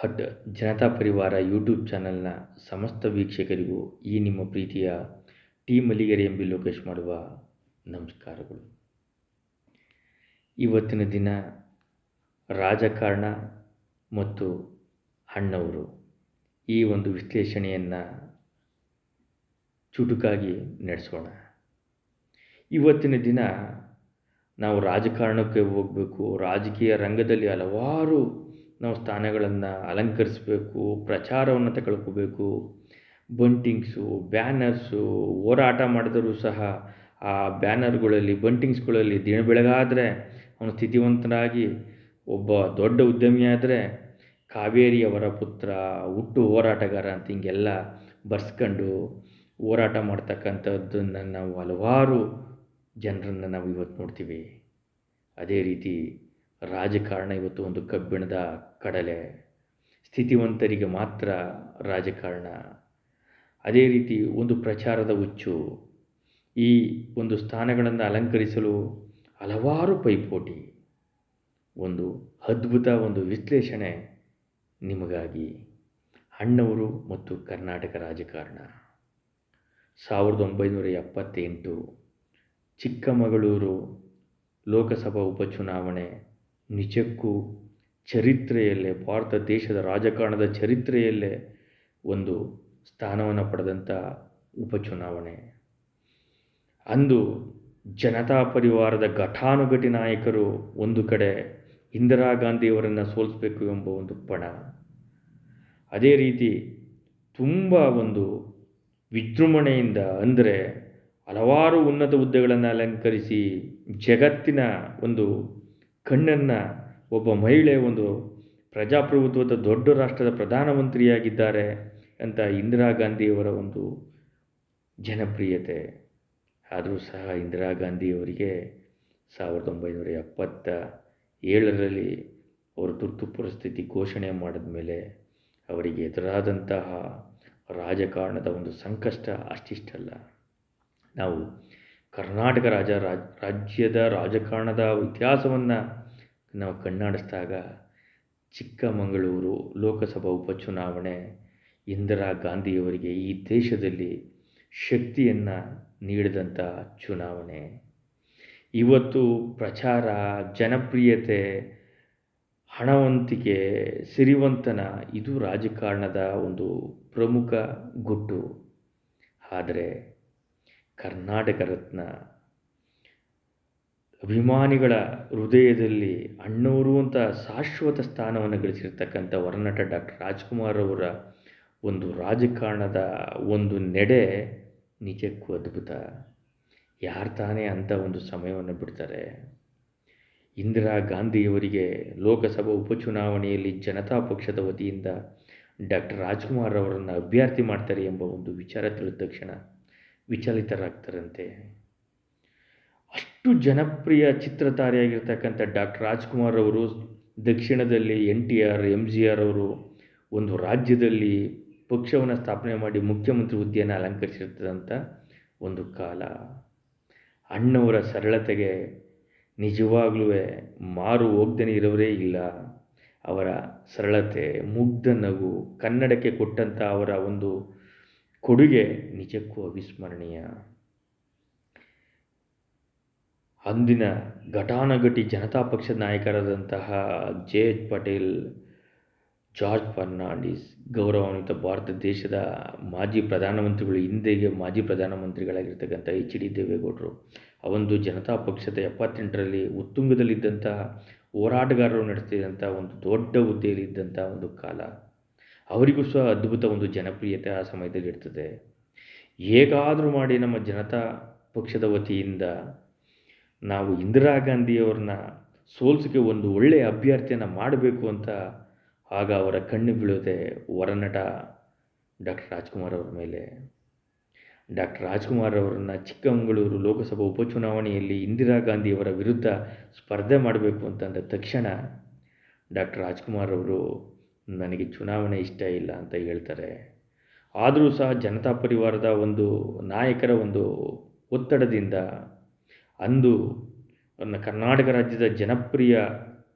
ಹಟ್ ಜನತಾ ಪರಿವಾರ ಯೂಟ್ಯೂಬ್ ಚಾನಲ್ನ ಸಮಸ್ತ ವೀಕ್ಷಕರಿಗೂ ಈ ನಿಮ್ಮ ಪ್ರೀತಿಯ ಟಿ ಮಲ್ಲಿಗೆರೆ ಎಂಬಿ ಲೋಕೇಶ್ ಮಾಡುವ ನಮಸ್ಕಾರಗಳು. ಇವತ್ತಿನ ದಿನ ರಾಜಕಾರಣ ಮತ್ತು ಅಣ್ಣವರು ಈ ಒಂದು ವಿಶ್ಲೇಷಣೆಯನ್ನು ಚುಟುಕಾಗಿ ನಡೆಸೋಣ. ಇವತ್ತಿನ ದಿನ ನಾವು ರಾಜಕಾರಣಕ್ಕೆ ಹೋಗಬೇಕು, ರಾಜಕೀಯ ರಂಗದಲ್ಲಿ ಹಲವಾರು ನಾವು ಸ್ಥಾನಗಳನ್ನು ಅಲಂಕರಿಸಬೇಕು, ಪ್ರಚಾರವನ್ನು ತಗೊಳ್ಕೋಬೇಕು, ಬಂಟಿಂಗ್ಸು, ಬ್ಯಾನರ್ಸು, ಹೋರಾಟ ಮಾಡಿದರೂ ಸಹ ಆ ಬ್ಯಾನರ್ಗಳಲ್ಲಿ ಬಂಟಿಂಗ್ಸ್ಗಳಲ್ಲಿ ದಿನ ಬೆಳಗಾದರೆ ಅವನು ಸ್ಥಿತಿವಂತನಾಗಿ ಒಬ್ಬ ದೊಡ್ಡ ಉದ್ಯಮಿಯಾದರೆ ಕಾವೇರಿಯವರ ಪುತ್ರ, ಹುಟ್ಟು ಹೋರಾಟಗಾರ ಅಂತ ಹಿಂಗೆಲ್ಲ ಬರ್ಸ್ಕೊಂಡು ಹೋರಾಟ ಮಾಡ್ತಕ್ಕಂಥದ್ದನ್ನು ನಾವು ಹಲವಾರು ಜನರನ್ನು ನಾವು ಇವತ್ತು ನೋಡ್ತೀವಿ. ಅದೇ ರೀತಿ ರಾಜಕಾರಣ ಇವತ್ತು ಒಂದು ಕಬ್ಬಿಣದ ಕಡಲೆ, ಸ್ಥಿತಿವಂತರಿಗೆ ಮಾತ್ರ ರಾಜಕಾರಣ. ಅದೇ ರೀತಿ ಒಂದು ಪ್ರಚಾರದ ಹುಚ್ಚು, ಈ ಒಂದು ಸ್ಥಾನಗಳನ್ನು ಅಲಂಕರಿಸಲು ಹಲವಾರು ಪೈಪೋಟಿ. ಒಂದು ಅದ್ಭುತ ಒಂದು ವಿಶ್ಲೇಷಣೆ ನಿಮಗಾಗಿ. ಅಣ್ಣವರು ಮತ್ತು ಕರ್ನಾಟಕ ರಾಜಕಾರಣ. 1978 ಚಿಕ್ಕಮಗಳೂರು ಲೋಕಸಭಾ ಉಪಚುನಾವಣೆ ನಿಜಕ್ಕೂ ಚರಿತ್ರೆಯಲ್ಲೇ, ಭಾರತ ದೇಶದ ರಾಜಕಾರಣದ ಚರಿತ್ರೆಯಲ್ಲೇ ಒಂದು ಸ್ಥಾನವನ್ನು ಪಡೆದಂಥ ಉಪಚುನಾವಣೆ. ಅಂದು ಜನತಾ ಪರಿವಾರದ ಘಟಾನುಘಟಿ ನಾಯಕರು ಒಂದು ಕಡೆ ಇಂದಿರಾ ಗಾಂಧಿಯವರನ್ನು ಸೋಲಿಸಬೇಕು ಎಂಬ ಒಂದು ಪಣ, ಅದೇ ರೀತಿ ತುಂಬ ಒಂದು ವಿಜೃಂಭಣೆಯಿಂದ, ಅಂದರೆ ಹಲವಾರು ಉನ್ನತ ಹುದ್ದೆಗಳನ್ನು ಅಲಂಕರಿಸಿ ಜಗತ್ತಿನ ಒಂದು ಕಣ್ಣನ್ನು ಒಬ್ಬ ಮಹಿಳೆ ಒಂದು ಪ್ರಜಾಪ್ರಭುತ್ವದ ದೊಡ್ಡ ರಾಷ್ಟ್ರದ ಪ್ರಧಾನಮಂತ್ರಿಯಾಗಿದ್ದಾರೆ ಅಂತ ಇಂದಿರಾ ಗಾಂಧಿಯವರ ಒಂದು ಜನಪ್ರಿಯತೆ. ಆದರೂ ಸಹ ಇಂದಿರಾ ಗಾಂಧಿಯವರಿಗೆ 1977ರಲ್ಲಿ ಅವರು ತುರ್ತು ಪರಿಸ್ಥಿತಿ ಘೋಷಣೆ ಮಾಡಿದ ಮೇಲೆ ಅವರಿಗೆ ಎದುರಾದಂತಹ ರಾಜಕಾರಣದ ಒಂದು ಸಂಕಷ್ಟ ಅಷ್ಟಿಷ್ಟಲ್ಲ. ನಾವು ಕರ್ನಾಟಕ ರಾಜ್ಯದ ರಾಜಕಾರಣದ ಇತಿಹಾಸವನ್ನು ನಾವು ಕಣ್ಣಾಡಿಸಿದಾಗ ಚಿಕ್ಕಮಗಳೂರು ಲೋಕಸಭಾ ಉಪಚುನಾವಣೆ ಇಂದಿರಾ ಗಾಂಧಿಯವರಿಗೆ ಈ ದೇಶದಲ್ಲಿ ಶಕ್ತಿಯನ್ನು ನೀಡಿದಂಥ ಚುನಾವಣೆ. ಇವತ್ತು ಪ್ರಚಾರ, ಜನಪ್ರಿಯತೆ, ಹಣವಂತಿಕೆ, ಸಿರಿವಂತನ ಇದು ರಾಜಕಾರಣದ ಒಂದು ಪ್ರಮುಖ ಗುಟ್ಟು. ಆದರೆ ಕರ್ನಾಟಕ ರತ್ನ ಅಭಿಮಾನಿಗಳ ಹೃದಯದಲ್ಲಿ ಅಣ್ಣವರು ಅಂತ ಶಾಶ್ವತ ಸ್ಥಾನವನ್ನು ಗಳಿಸಿರ್ತಕ್ಕಂಥ ಹೊರನಟ ಡಾಕ್ಟರ್ ರಾಜ್ಕುಮಾರ್ ಅವರ ಒಂದು ರಾಜಕಾರಣದ ಒಂದು ನಡೆ ನಿಜಕ್ಕೂ ಅದ್ಭುತ. ಯಾರು ತಾನೇ ಅಂಥ ಒಂದು ಸಮಯವನ್ನು ಬಿಡ್ತಾರೆ? ಇಂದಿರಾ ಗಾಂಧಿಯವರಿಗೆ ಲೋಕಸಭಾ ಉಪಚುನಾವಣೆಯಲ್ಲಿ ಜನತಾ ಪಕ್ಷದ ವತಿಯಿಂದ ಡಾಕ್ಟರ್ ರಾಜ್ಕುಮಾರ್ ಅವರನ್ನು ಅಭ್ಯರ್ಥಿ ಮಾಡ್ತಾರೆ ಎಂಬ ಒಂದು ವಿಚಾರ ತಿಳಿದ ತಕ್ಷಣ ವಿಚಲಿತರಾಗ್ತಾರಂತೆ. ಅಷ್ಟು ಜನಪ್ರಿಯ ಚಿತ್ರತಾರೆಯಾಗಿರ್ತಕ್ಕಂಥ ಡಾಕ್ಟರ್ ರಾಜ್ಕುಮಾರ್ ಅವರು ದಕ್ಷಿಣದಲ್ಲಿ NTR, MGR ಅವರು ಒಂದು ರಾಜ್ಯದಲ್ಲಿ ಪಕ್ಷವನ್ನು ಸ್ಥಾಪನೆ ಮಾಡಿ ಮುಖ್ಯಮಂತ್ರಿ ಹುದ್ದೆಯನ್ನು ಅಲಂಕರಿಸಿರ್ತದಂಥ ಒಂದು ಕಾಲ. ಅಣ್ಣವರ ಸರಳತೆಗೆ ನಿಜವಾಗ್ಲೂ ಮಾರು ಹೋಗ್ದೇ ಇರೋರೇ ಇಲ್ಲ. ಅವರ ಸರಳತೆ, ಮುಗ್ಧ ನಗು, ಕನ್ನಡಕ್ಕೆ ಕೊಟ್ಟಂಥ ಅವರ ಒಂದು ಕೊಡುಗೆ ನಿಜಕ್ಕೂ ಅವಿಸ್ಮರಣೀಯ. ಅಂದಿನ ಘಟಾನುಘಟಿ ಜನತಾ ಪಕ್ಷದ ನಾಯಕರಾದಂತಹ JH ಪಟೇಲ್, ಜಾರ್ಜ್ ಫರ್ನಾಂಡಿಸ್, ಗೌರವಾನ್ವಿತ ಭಾರತ ದೇಶದ ಮಾಜಿ ಪ್ರಧಾನಮಂತ್ರಿಗಳು, ಹಿಂದೆಗೆ ಮಾಜಿ ಪ್ರಧಾನಮಂತ್ರಿಗಳಾಗಿರ್ತಕ್ಕಂಥ HD ದೇವೇಗೌಡರು, ಅವೊಂದು ಜನತಾ ಪಕ್ಷದ 78ರಲ್ಲಿ ಉತ್ತುಂಗದಲ್ಲಿದ್ದಂತಹ ಹೋರಾಟಗಾರರು ನಡೆಸ್ತಿದ್ದಂಥ ಒಂದು ದೊಡ್ಡ ಹುದ್ದೆಯಲ್ಲಿದ್ದಂಥ ಒಂದು ಕಾಲ. ಅವರಿಗೂ ಸಹ ಅದ್ಭುತ ಒಂದು ಜನಪ್ರಿಯತೆ ಆ ಸಮಯದಲ್ಲಿ ಇರ್ತದೆ. ಹೇಗಾದರೂ ಮಾಡಿ ನಮ್ಮ ಜನತಾ ಪಕ್ಷದ ವತಿಯಿಂದ ನಾವು ಇಂದಿರಾ ಗಾಂಧಿಯವ್ರನ್ನ ಸೋಲ್ಸೋಕ್ಕೆ ಒಂದು ಒಳ್ಳೆಯ ಅಭ್ಯರ್ಥಿಯನ್ನು ಮಾಡಬೇಕು ಅಂತ ಆಗ ಅವರ ಕಣ್ಣು ಬೀಳೋದೆ ಹೊರನಟ ಡಾಕ್ಟರ್ ರಾಜ್ಕುಮಾರ್ ಅವರ ಮೇಲೆ. ಡಾಕ್ಟರ್ ರಾಜ್ಕುಮಾರ್ ಅವರನ್ನು ಚಿಕ್ಕಮಗಳೂರು ಲೋಕಸಭಾ ಉಪಚುನಾವಣೆಯಲ್ಲಿ ಇಂದಿರಾ ಗಾಂಧಿಯವರ ವಿರುದ್ಧ ಸ್ಪರ್ಧೆ ಮಾಡಬೇಕು ಅಂತಂದ ತಕ್ಷಣ ಡಾಕ್ಟರ್ ರಾಜ್ಕುಮಾರ್ ಅವರು ನನಗೆ ಚುನಾವಣೆ ಇಷ್ಟ ಇಲ್ಲ ಅಂತ ಹೇಳ್ತಾರೆ. ಆದರೂ ಸಹ ಜನತಾ ಪರಿವಾರದ ಒಂದು ನಾಯಕರ ಒಂದು ಒತ್ತಡದಿಂದ ಅಂದು ಕರ್ನಾಟಕ ರಾಜ್ಯದ ಜನಪ್ರಿಯ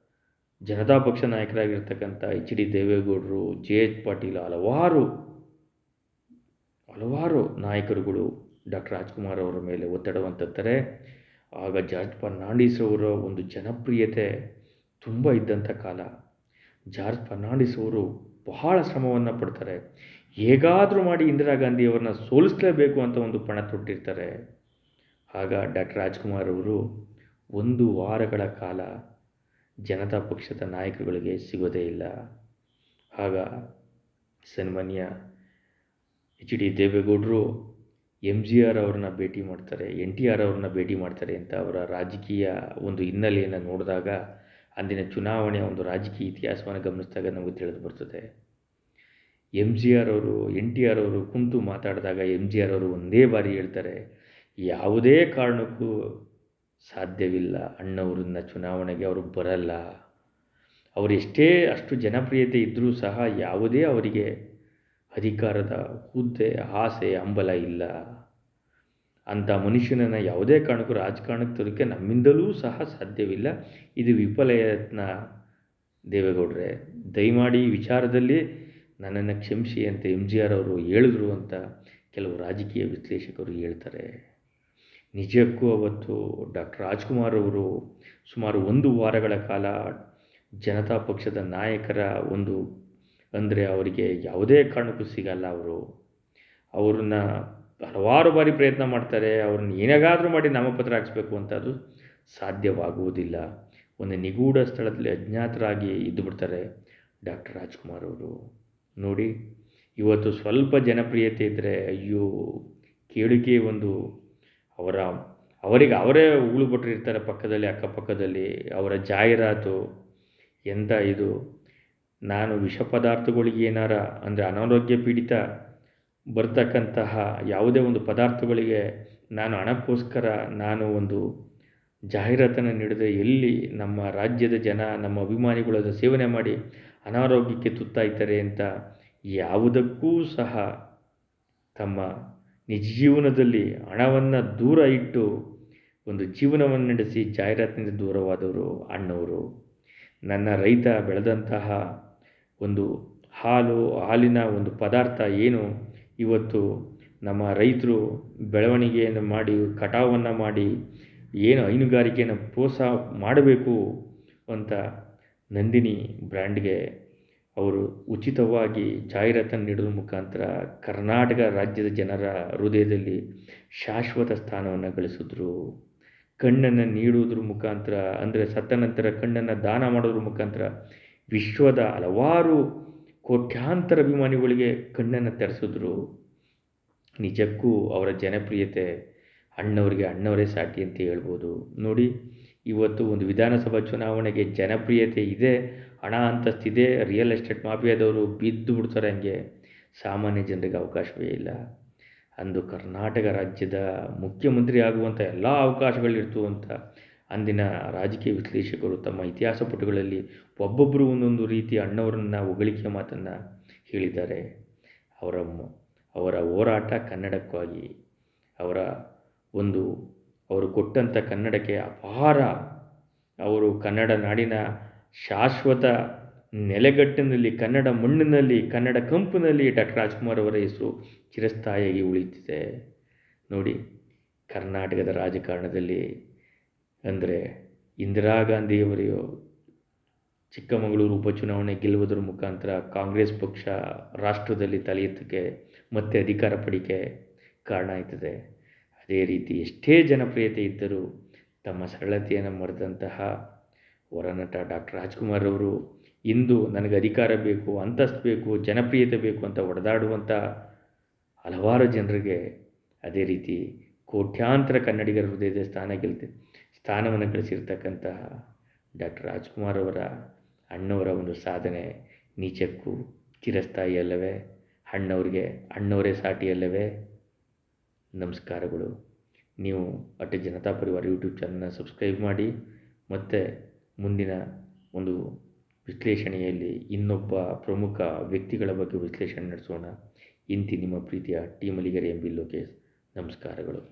ಜನತಾ ಪಕ್ಷ ನಾಯಕರಾಗಿರ್ತಕ್ಕಂಥ ಎಚ್ ಡಿ ದೇವೇಗೌಡರು, ಜೆ ಎಚ್ ಪಾಟೀಲ್, ಹಲವಾರು ನಾಯಕರುಗಳು ಡಾಕ್ಟರ್ ರಾಜ್ಕುಮಾರ್ ಅವರ ಮೇಲೆ ಒತ್ತಡವನ್ನು ತರ್ತಾರೆ. ಆಗ ಜಾರ್ಜ್ ಫರ್ನಾಂಡಿಸ್ ಅವರ ಒಂದು ಜನಪ್ರಿಯತೆ ತುಂಬ ಇದ್ದಂಥ ಕಾಲ. ಜಾರ್ಜ್ ಫರ್ನಾಂಡಿಸ್ ಅವರು ಬಹಳ ಶ್ರಮವನ್ನು ಪಡ್ತಾರೆ. ಹೇಗಾದರೂ ಮಾಡಿ ಇಂದಿರಾ ಗಾಂಧಿಯವರನ್ನ ಸೋಲಿಸಲೇಬೇಕು ಅಂತ ಒಂದು ಪಣ ತೊಟ್ಟಿರ್ತಾರೆ. ಆಗ ಡಾಕ್ಟರ್ ರಾಜ್ಕುಮಾರ್ ಅವರು 1 ವಾರಗಳ ಕಾಲ ಜನತಾ ಪಕ್ಷದ ನಾಯಕರುಗಳಿಗೆ ಸಿಗೋದೇ ಇಲ್ಲ. ಆಗ ಸನ್ಮಾನ್ಯ ಎಚ್ ಡಿ ದೇವೇಗೌಡರು ಎಮ್ ಜಿ ಆರ್ ಅವ್ರನ್ನ ಭೇಟಿ ಮಾಡ್ತಾರೆ, ಎನ್ ಟಿ ಆರ್ ಅವ್ರನ್ನ ಭೇಟಿ ಮಾಡ್ತಾರೆ ಅಂತ ಅವರ ರಾಜಕೀಯ ಒಂದು ಹಿನ್ನೆಲೆಯನ್ನು ನೋಡಿದಾಗ, ಅಂದಿನ ಚುನಾವಣೆಯ ಒಂದು ರಾಜಕೀಯ ಇತಿಹಾಸವನ್ನು ಗಮನಿಸಿದಾಗ ನಮಗೆ ತಿಳಿದು ಬರ್ತದೆ. ಎಮ್ ಜಿ ಆರ್ ಅವರು, ಎನ್ ಟಿ ಆರ್ ಅವರು ಕುಂತು ಮಾತಾಡಿದಾಗ ಎಮ್ ಜಿ ಆರ್ ಅವರು ಒಂದೇ ಬಾರಿ ಹೇಳ್ತಾರೆ, ಯಾವುದೇ ಕಾರಣಕ್ಕೂ ಸಾಧ್ಯವಿಲ್ಲ, ಅಣ್ಣವ್ರನ್ನ ಚುನಾವಣೆಗೆ ಅವರು ಬರಲ್ಲ. ಅವರು ಅಷ್ಟು ಜನಪ್ರಿಯತೆ ಇದ್ದರೂ ಸಹ ಯಾವುದೇ ಅವರಿಗೆ ಅಧಿಕಾರದ ಹುದ್ದೆ, ಆಸೆ, ಹಂಬಲ ಇಲ್ಲ. ಅಂಥ ಮನುಷ್ಯನನ್ನು ಯಾವುದೇ ಕಾರಣಕ್ಕೂ ರಾಜಕಾರಣಕ್ಕೆ ತರೋಕ್ಕೆ ನಮ್ಮಿಂದಲೂ ಸಹ ಸಾಧ್ಯವಿಲ್ಲ. ಇದು ವಿಫಲ ಯತ್ನ ದೇವೇಗೌಡರೇ, ದಯಮಾಡಿ ಈ ವಿಚಾರದಲ್ಲಿ ನನ್ನನ್ನು ಕ್ಷಮಿಸಿ ಅಂತ ಎಮ್ ಜಿ ಆರ್ ಅವರು ಹೇಳಿದ್ರು ಅಂತ ಕೆಲವು ರಾಜಕೀಯ ವಿಶ್ಲೇಷಕರು ಹೇಳ್ತಾರೆ. ನಿಜಕ್ಕೂ ಅವತ್ತು ಡಾಕ್ಟರ್ ರಾಜ್ಕುಮಾರ್ ಅವರು ಸುಮಾರು 1 ವಾರಗಳ ಕಾಲ ಜನತಾ ಪಕ್ಷದ ನಾಯಕರ ಒಂದು ಅಂದರೆ ಅವರಿಗೆ ಯಾವುದೇ ಕಾರಣಕ್ಕೂ ಸಿಗಲ್ಲ. ಅವ್ರನ್ನ ಹಲವಾರು ಬಾರಿ ಪ್ರಯತ್ನ ಮಾಡ್ತಾರೆ. ಅವ್ರನ್ನ ಏನಾಗಾದರೂ ಮಾಡಿ ನಾಮಪತ್ರ ಹಾಕಿಸ್ಬೇಕು ಅಂತ, ಅದು ಸಾಧ್ಯವಾಗುವುದಿಲ್ಲ. ಒಂದು ನಿಗೂಢ ಸ್ಥಳದಲ್ಲಿ ಅಜ್ಞಾತರಾಗಿ ಇದ್ದು ಬಿಡ್ತಾರೆ ಡಾಕ್ಟರ್ ರಾಜ್ಕುಮಾರ್ ಅವರು. ನೋಡಿ, ಇವತ್ತು ಸ್ವಲ್ಪ ಜನಪ್ರಿಯತೆ ಇದ್ದರೆ ಅಯ್ಯೋ ಕೇಳಿಕೆ ಒಂದು ಅವರಿಗೆ ಅವರೇ ಉಗುಳು ಬಿಟ್ಟಿರ್ತಾರೆ ಪಕ್ಕದಲ್ಲಿ, ಅಕ್ಕಪಕ್ಕದಲ್ಲಿ. ಅವರ ಜಾಹೀರಾತು ಎಂಥ ಇದು, ನಾನು ವಿಷ ಪದಾರ್ಥಗಳಿಗೆ ಏನಾರ ಅಂದರೆ ಅನಾರೋಗ್ಯ ಪೀಡಿತ ಬರ್ತಕ್ಕಂತಹ ಯಾವುದೇ ಒಂದು ಪದಾರ್ಥಗಳಿಗೆ ನಾನು ಹಣಕ್ಕೋಸ್ಕರ ನಾನು ಒಂದು ಜಾಹೀರಾತನ್ನು ನೀಡಿದರೆ ಎಲ್ಲಿ ನಮ್ಮ ರಾಜ್ಯದ ಜನ, ನಮ್ಮ ಅಭಿಮಾನಿಗಳು ಅದನ್ನು ಸೇವನೆ ಮಾಡಿ ಅನಾರೋಗ್ಯಕ್ಕೆ ತುತ್ತಾಯ್ತಾರೆ ಅಂತ ಯಾವುದಕ್ಕೂ ಸಹ ತಮ್ಮ ನಿಜ ಜೀವನದಲ್ಲಿ ಹಣವನ್ನು ದೂರ ಇಟ್ಟು ಒಂದು ಜೀವನವನ್ನು ನಡೆಸಿ ಜಾಹೀರಾತಿನಿಂದ ದೂರವಾದವರು ಅಣ್ಣವರು. ನನ್ನ ರೈತ ಬೆಳೆದಂತಹ ಒಂದು ಹಾಲಿನ ಒಂದು ಪದಾರ್ಥ ಏನು ಇವತ್ತು ನಮ್ಮ ರೈತರು ಬೆಳವಣಿಗೆಯನ್ನು ಮಾಡಿ, ಕಟಾವನ್ನು ಮಾಡಿ, ಏನು ಹೈನುಗಾರಿಕೆಯನ್ನು ಪ್ರೋತ್ಸಾಹ ಮಾಡಬೇಕು ಅಂತ ನಂದಿನಿ ಬ್ರ್ಯಾಂಡ್ಗೆ ಅವರು ಉಚಿತವಾಗಿ ಜಾಹೀರಾತನ್ನು ನೀಡೋದ್ರ ಮುಖಾಂತರ ಕರ್ನಾಟಕ ರಾಜ್ಯದ ಜನರ ಹೃದಯದಲ್ಲಿ ಶಾಶ್ವತ ಸ್ಥಾನವನ್ನು ಗಳಿಸಿದ್ರು. ಕಣ್ಣನ್ನು ನೀಡುವುದ್ರ ಮುಖಾಂತರ, ಅಂದರೆ ಸತ್ತ ನಂತರ ಕಣ್ಣನ್ನು ದಾನ ಮಾಡೋದ್ರ ಮುಖಾಂತರ ವಿಶ್ವದ ಹಲವಾರು ಕೋಟ್ಯಾಂತರ ಅಭಿಮಾನಿಗಳಿಗೆ ಕಣ್ಣನ್ನು ತೆರೆಸಿದ್ರು. ನಿಜಕ್ಕೂ ಅವರ ಜನಪ್ರಿಯತೆ ಅಣ್ಣವರೇ ಸಾಟಿ ಅಂತ ಹೇಳ್ಬೋದು. ನೋಡಿ, ಇವತ್ತು ಒಂದು ವಿಧಾನಸಭಾ ಚುನಾವಣೆಗೆ ಜನಪ್ರಿಯತೆ ಇದೆ, ಹಣ ಅಂತಸ್ತಿದೆ, ರಿಯಲ್ ಎಸ್ಟೇಟ್ ಮಾಫಿಯಾದವರು ಬಿದ್ದು ಬಿಡ್ತಾರೆ, ಹಂಗೆ ಸಾಮಾನ್ಯ ಜನರಿಗೆ ಅವಕಾಶವೇ ಇಲ್ಲ. ಅಂದು ಕರ್ನಾಟಕ ರಾಜ್ಯದ ಮುಖ್ಯಮಂತ್ರಿ ಆಗುವಂಥ ಎಲ್ಲ ಅವಕಾಶಗಳಿರ್ತು ಅಂತ ಅಂದಿನ ರಾಜಕೀಯ ವಿಶ್ಲೇಷಕರು ತಮ್ಮ ಇತಿಹಾಸ ಪುಟಗಳಲ್ಲಿ ಒಬ್ಬೊಬ್ಬರು ಒಂದೊಂದು ರೀತಿ ಅಣ್ಣವರನ್ನ ಹೊಗಳಿಕೆ ಮಾತನ್ನು ಹೇಳಿದ್ದಾರೆ. ಅವರ ಹೋರಾಟ ಕನ್ನಡಕ್ಕಾಗಿ, ಅವರು ಕೊಟ್ಟಂಥ ಕನ್ನಡಕ್ಕೆ ಅಪಾರ, ಅವರು ಕನ್ನಡ ನಾಡಿನ ಶಾಶ್ವತ ನೆಲೆಗಟ್ಟಿನಲ್ಲಿ, ಕನ್ನಡ ಮಣ್ಣಿನಲ್ಲಿ, ಕನ್ನಡ ಕಂಪಿನಲ್ಲಿ ಡಾಕ್ಟರ್ ರಾಜ್ಕುಮಾರ್ ಅವರ ಹೆಸರು ಚಿರಸ್ಥಾಯಿಯಾಗಿ ಉಳಿಯುತ್ತಿದೆ. ನೋಡಿ, ಕರ್ನಾಟಕದ ರಾಜಕಾರಣದಲ್ಲಿ ಅಂದರೆ ಇಂದಿರಾ ಗಾಂಧಿಯವರು ಚಿಕ್ಕಮಗಳೂರು ಉಪಚುನಾವಣೆ ಗೆಲ್ಲುವುದರ ಮುಖಾಂತರ ಕಾಂಗ್ರೆಸ್ ಪಕ್ಷ ರಾಷ್ಟ್ರದಲ್ಲಿ ತಲೆ ಎತ್ತಕ್ಕೆ ಮತ್ತೆ ಅಧಿಕಾರ ಪಡಿಕೆ ಕಾರಣ ಆಯ್ತದೆ. ಅದೇ ರೀತಿ ಎಷ್ಟೇ ಜನಪ್ರಿಯತೆ ಇದ್ದರೂ ತಮ್ಮ ಸರಳತೆಯನ್ನು ಮರೆತಂತಹ ಹೊರನಟ ಡಾಕ್ಟರ್ ರಾಜ್ಕುಮಾರ್ ಅವರು ಇಂದು ನನಗೆ ಅಧಿಕಾರ ಬೇಕು, ಅಂತಸ್ತು ಬೇಕು, ಜನಪ್ರಿಯತೆ ಬೇಕು ಅಂತ ಹೊಡೆದಾಡುವಂಥ ಹಲವಾರು ಜನರಿಗೆ, ಅದೇ ರೀತಿ ಕೋಟ್ಯಾಂತರ ಕನ್ನಡಿಗರ ಹೃದಯದ ಸ್ಥಾನವನ್ನು ಗಳಿಸಿರ್ತಕ್ಕಂತಹ ಡಾಕ್ಟರ್ ರಾಜ್ಕುಮಾರ್ ಅವರ ಅಣ್ಣವರ ಒಂದು ಸಾಧನೆ ನಿಜಕ್ಕೂ ಚಿರಸ್ಥಾಯಿ ಅಲ್ಲವೇ? ಅಣ್ಣವರೇ ಸಾಟಿ ಅಲ್ಲವೇ? ನಮಸ್ಕಾರಗಳು. ನೀವು ಜನತಾ ಪರಿವಾರ ಯೂಟ್ಯೂಬ್ ಚಾನಲ್ನ ಸಬ್ಸ್ಕ್ರೈಬ್ ಮಾಡಿ. ಮತ್ತು ಮುಂದಿನ ಒಂದು ವಿಶ್ಲೇಷಣೆಯಲ್ಲಿ ಇನ್ನೊಬ್ಬ ಪ್ರಮುಖ ವ್ಯಕ್ತಿಗಳ ಬಗ್ಗೆ ವಿಶ್ಲೇಷಣೆ ನಡೆಸೋಣ. ಇಂತಿ ನಿಮ್ಮ ಪ್ರೀತಿಯ ಟಿ ಮಲಿಗೆರೆ ಎಂ ಬಿ ಲೋಕೇಶ್. ನಮಸ್ಕಾರಗಳು.